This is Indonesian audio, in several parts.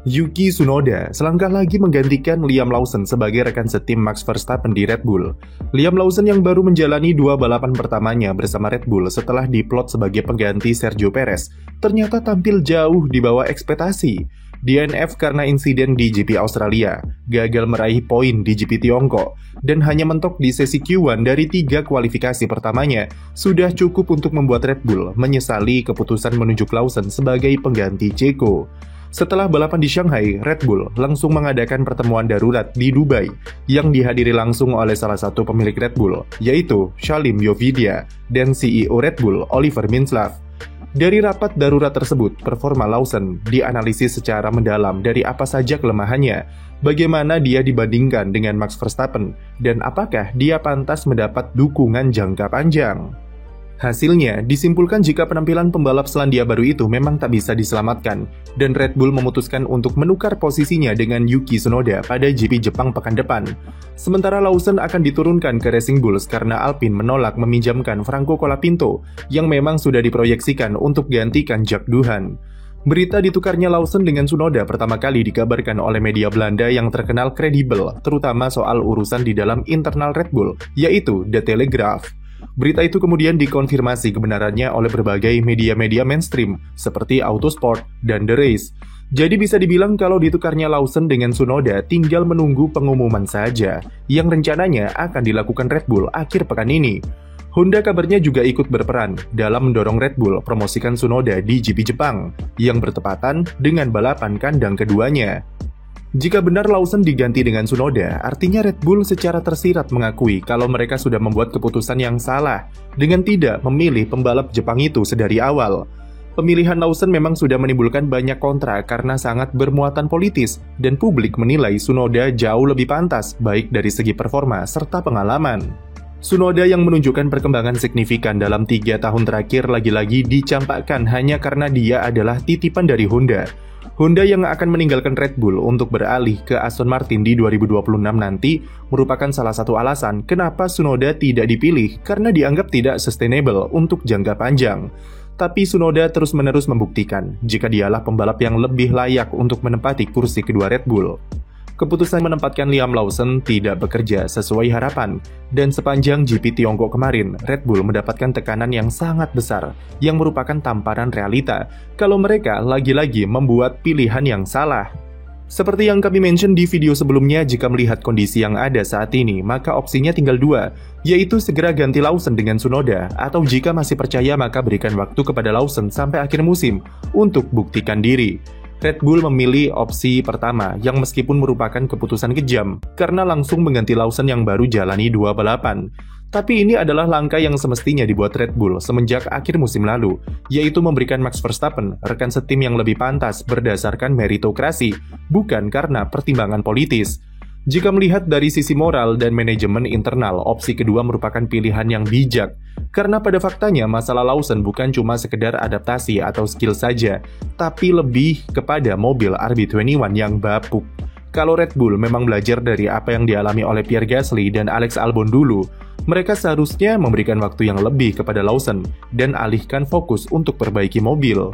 Yuki Tsunoda selangkah lagi menggantikan Liam Lawson sebagai rekan setim Max Verstappen di Red Bull. Liam Lawson yang baru menjalani 2 balapan pertamanya bersama Red Bull setelah diplot sebagai pengganti Sergio Perez, ternyata tampil jauh di bawah ekspektasi. DNF karena insiden di GP Australia, gagal meraih poin di GP Tiongkok, dan hanya mentok di sesi Q1 dari 3 kualifikasi pertamanya, sudah cukup untuk membuat Red Bull menyesali keputusan menunjuk Lawson sebagai pengganti Checo. Setelah balapan di Shanghai, Red Bull langsung mengadakan pertemuan darurat di Dubai yang dihadiri langsung oleh salah satu pemilik Red Bull, yaitu Shalim Yovidia dan CEO Red Bull Oliver Mintzlaff. Dari rapat darurat tersebut, performa Lawson dianalisis secara mendalam dari apa saja kelemahannya, bagaimana dia dibandingkan dengan Max Verstappen, dan apakah dia pantas mendapat dukungan jangka panjang. Hasilnya, disimpulkan jika penampilan pembalap Selandia Baru itu memang tak bisa diselamatkan, dan Red Bull memutuskan untuk menukar posisinya dengan Yuki Tsunoda pada GP Jepang pekan depan. Sementara Lawson akan diturunkan ke Racing Bulls karena Alpine menolak meminjamkan Franco Colapinto, yang memang sudah diproyeksikan untuk gantikan Jack Doohan. Berita ditukarnya Lawson dengan Tsunoda pertama kali dikabarkan oleh media Belanda yang terkenal kredibel, terutama soal urusan di dalam internal Red Bull, yaitu The Telegraph. Berita itu kemudian dikonfirmasi kebenarannya oleh berbagai media-media mainstream seperti Autosport dan The Race. Jadi bisa dibilang kalau ditukarnya Lawson dengan Tsunoda tinggal menunggu pengumuman saja, yang rencananya akan dilakukan Red Bull akhir pekan ini. Honda kabarnya juga ikut berperan dalam mendorong Red Bull promosikan Tsunoda di GP Jepang, yang bertepatan dengan balapan kandang keduanya. Jika benar Lawson diganti dengan Tsunoda, artinya Red Bull secara tersirat mengakui kalau mereka sudah membuat keputusan yang salah dengan tidak memilih pembalap Jepang itu sedari awal. Pemilihan Lawson memang sudah menimbulkan banyak kontra karena sangat bermuatan politis, dan publik menilai Tsunoda jauh lebih pantas baik dari segi performa serta pengalaman. Tsunoda yang menunjukkan perkembangan signifikan dalam 3 tahun terakhir lagi-lagi dicampakkan hanya karena dia adalah titipan dari Honda. Honda yang akan meninggalkan Red Bull untuk beralih ke Aston Martin di 2026 nanti merupakan salah satu alasan kenapa Tsunoda tidak dipilih karena dianggap tidak sustainable untuk jangka panjang. Tapi Tsunoda terus-menerus membuktikan jika dialah pembalap yang lebih layak untuk menempati kursi kedua Red Bull. Keputusan menempatkan Liam Lawson tidak bekerja sesuai harapan, dan sepanjang GP Tiongkok kemarin, Red Bull mendapatkan tekanan yang sangat besar, yang merupakan tamparan realita kalau mereka lagi-lagi membuat pilihan yang salah. Seperti yang kami mention di video sebelumnya, jika melihat kondisi yang ada saat ini, maka opsinya tinggal 2, yaitu segera ganti Lawson dengan Tsunoda, atau jika masih percaya maka berikan waktu kepada Lawson sampai akhir musim untuk buktikan diri. Red Bull memilih opsi pertama yang meskipun merupakan keputusan kejam karena langsung mengganti Lawson yang baru jalani 2 balapan. Tapi ini adalah langkah yang semestinya dibuat Red Bull semenjak akhir musim lalu, yaitu memberikan Max Verstappen rekan setim yang lebih pantas berdasarkan meritokrasi, bukan karena pertimbangan politis. Jika melihat dari sisi moral dan manajemen internal, opsi kedua merupakan pilihan yang bijak. Karena pada faktanya masalah Lawson bukan cuma sekedar adaptasi atau skill saja, tapi lebih kepada mobil RB21 yang bapuk. Kalau Red Bull memang belajar dari apa yang dialami oleh Pierre Gasly dan Alex Albon dulu, mereka seharusnya memberikan waktu yang lebih kepada Lawson dan alihkan fokus untuk perbaiki mobil.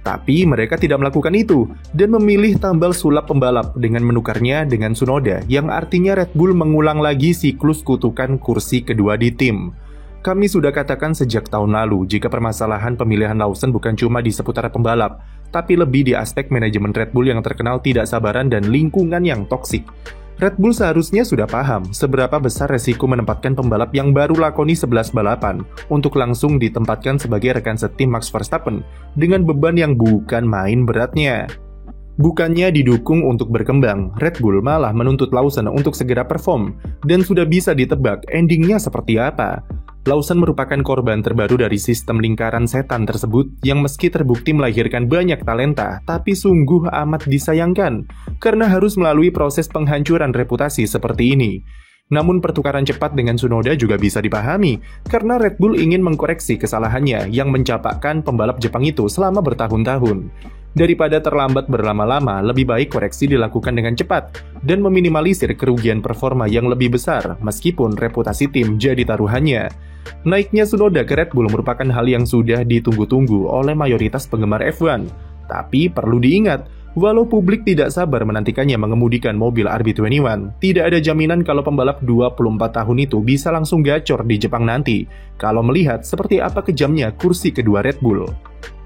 Tapi mereka tidak melakukan itu, dan memilih tambal sulap pembalap dengan menukarnya dengan Tsunoda, yang artinya Red Bull mengulang lagi siklus kutukan kursi kedua di tim. Kami sudah katakan sejak tahun lalu, jika permasalahan pemilihan Lawson bukan cuma di seputar pembalap, tapi lebih di aspek manajemen Red Bull yang terkenal tidak sabaran dan lingkungan yang toksik. Red Bull seharusnya sudah paham seberapa besar resiko menempatkan pembalap yang baru lakoni 11 balapan untuk langsung ditempatkan sebagai rekan setim Max Verstappen dengan beban yang bukan main beratnya. Bukannya didukung untuk berkembang, Red Bull malah menuntut Lawson untuk segera perform, dan sudah bisa ditebak endingnya seperti apa. Lawson merupakan korban terbaru dari sistem lingkaran setan tersebut yang meski terbukti melahirkan banyak talenta, tapi sungguh amat disayangkan karena harus melalui proses penghancuran reputasi seperti ini. Namun pertukaran cepat dengan Tsunoda juga bisa dipahami karena Red Bull ingin mengkoreksi kesalahannya yang mencapakkan pembalap Jepang itu selama bertahun-tahun. Daripada terlambat berlama-lama, lebih baik koreksi dilakukan dengan cepat dan meminimalisir kerugian performa yang lebih besar meskipun reputasi tim jadi taruhannya. Naiknya Tsunoda ke Red Bull merupakan hal yang sudah ditunggu-tunggu oleh mayoritas penggemar F1. Tapi perlu diingat, Walau publik tidak sabar menantikannya mengemudikan mobil RB21, tidak ada jaminan kalau pembalap 24 tahun itu bisa langsung gacor di Jepang nanti, kalau melihat seperti apa kejamnya kursi kedua Red Bull.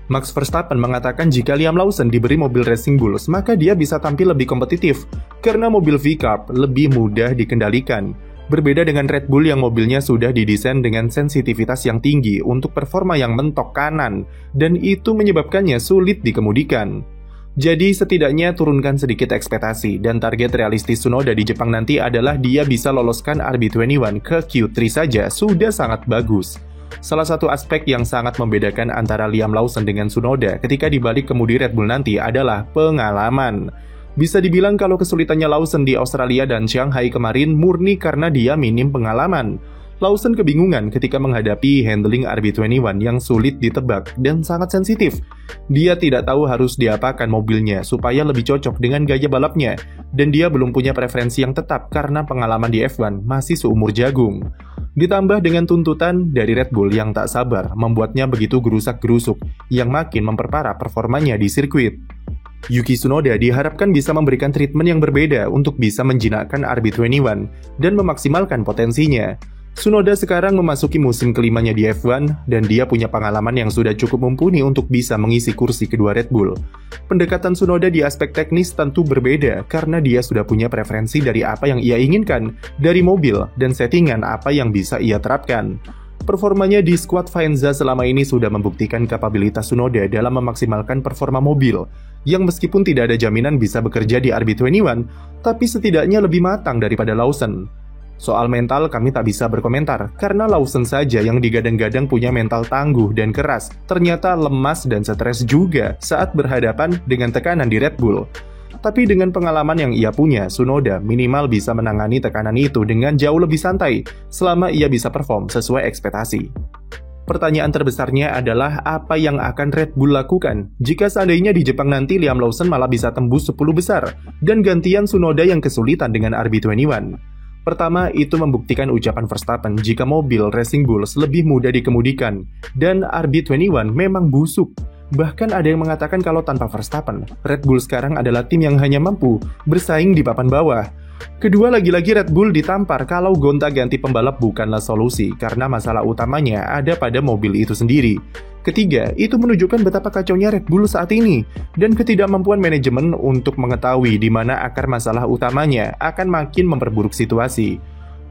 Max Verstappen mengatakan jika Liam Lawson diberi mobil Racing Bulls, maka dia bisa tampil lebih kompetitif, karena mobil V-Carb lebih mudah dikendalikan. Berbeda dengan Red Bull yang mobilnya sudah didesain dengan sensitivitas yang tinggi untuk performa yang mentok kanan, dan itu menyebabkannya sulit dikemudikan. Jadi setidaknya turunkan sedikit ekspektasi, dan target realistis Tsunoda di Jepang nanti adalah dia bisa loloskan RB21 ke Q3 saja sudah sangat bagus. Salah satu aspek yang sangat membedakan antara Liam Lawson dengan Tsunoda ketika dibalik kemudi Red Bull nanti adalah pengalaman. Bisa dibilang kalau kesulitannya Lawson di Australia dan Shanghai kemarin murni karena dia minim pengalaman. Lawson kebingungan ketika menghadapi handling RB21 yang sulit ditebak dan sangat sensitif. Dia tidak tahu harus diapakan mobilnya supaya lebih cocok dengan gaya balapnya, dan dia belum punya preferensi yang tetap karena pengalaman di F1 masih seumur jagung. Ditambah dengan tuntutan dari Red Bull yang tak sabar, membuatnya begitu gerusak-gerusuk, yang makin memperparah performanya di sirkuit. Yuki Tsunoda diharapkan bisa memberikan treatment yang berbeda untuk bisa menjinakkan RB21 dan memaksimalkan potensinya. Tsunoda sekarang memasuki musim kelimanya di F1 dan dia punya pengalaman yang sudah cukup mumpuni untuk bisa mengisi kursi kedua Red Bull. Pendekatan Tsunoda di aspek teknis tentu berbeda karena dia sudah punya preferensi dari apa yang ia inginkan dari mobil dan settingan apa yang bisa ia terapkan. Performanya di skuad Faenza selama ini sudah membuktikan kapabilitas Tsunoda dalam memaksimalkan performa mobil, yang meskipun tidak ada jaminan bisa bekerja di RB21, tapi setidaknya lebih matang daripada Lawson. Soal mental kami tak bisa berkomentar, karena Lawson saja yang digadang-gadang punya mental tangguh dan keras, ternyata lemas dan stres juga saat berhadapan dengan tekanan di Red Bull. Tapi dengan pengalaman yang ia punya, Tsunoda minimal bisa menangani tekanan itu dengan jauh lebih santai, selama ia bisa perform sesuai ekspektasi. Pertanyaan terbesarnya adalah apa yang akan Red Bull lakukan jika seandainya di Jepang nanti Liam Lawson malah bisa tembus 10 besar, dan gantian Tsunoda yang kesulitan dengan RB21. Pertama, itu membuktikan ucapan Verstappen jika mobil Racing Bulls lebih mudah dikemudikan, dan RB21 memang busuk. Bahkan ada yang mengatakan kalau tanpa Verstappen, Red Bull sekarang adalah tim yang hanya mampu bersaing di papan bawah. Kedua, lagi-lagi Red Bull ditampar kalau gonta-ganti pembalap bukanlah solusi, karena masalah utamanya ada pada mobil itu sendiri. Ketiga, itu menunjukkan betapa kacaunya Red Bull saat ini, dan ketidakmampuan manajemen untuk mengetahui di mana akar masalah utamanya akan makin memperburuk situasi.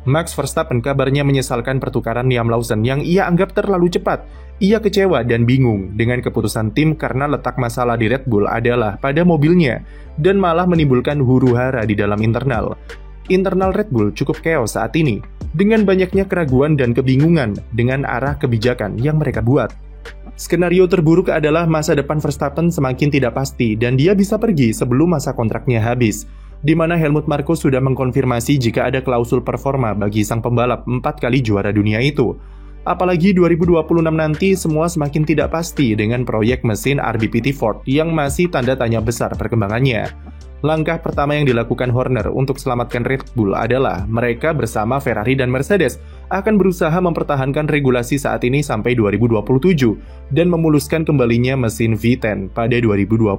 Max Verstappen kabarnya menyesalkan pertukaran Liam Lawson yang ia anggap terlalu cepat. Ia kecewa dan bingung dengan keputusan tim karena letak masalah di Red Bull adalah pada mobilnya, dan malah menimbulkan huru-hara di dalam internal. Internal Red Bull cukup chaos saat ini, dengan banyaknya keraguan dan kebingungan dengan arah kebijakan yang mereka buat. Skenario terburuk adalah masa depan Verstappen semakin tidak pasti dan dia bisa pergi sebelum masa kontraknya habis, di mana Helmut Marko sudah mengkonfirmasi jika ada klausul performa bagi sang pembalap 4 kali juara dunia itu. Apalagi 2026 nanti semua semakin tidak pasti dengan proyek mesin RBPT Ford yang masih tanda tanya besar perkembangannya. Langkah pertama yang dilakukan Horner untuk selamatkan Red Bull adalah mereka bersama Ferrari dan Mercedes akan berusaha mempertahankan regulasi saat ini sampai 2027 dan memuluskan kembalinya mesin V10 pada 2028.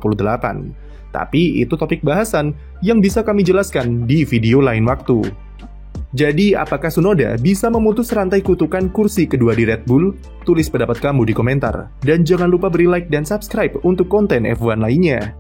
Tapi itu topik bahasan yang bisa kami jelaskan di video lain waktu. Jadi, apakah Tsunoda bisa memutus rantai kutukan kursi kedua di Red Bull? Tulis pendapat kamu di komentar. Dan jangan lupa beri like dan subscribe untuk konten F1 lainnya.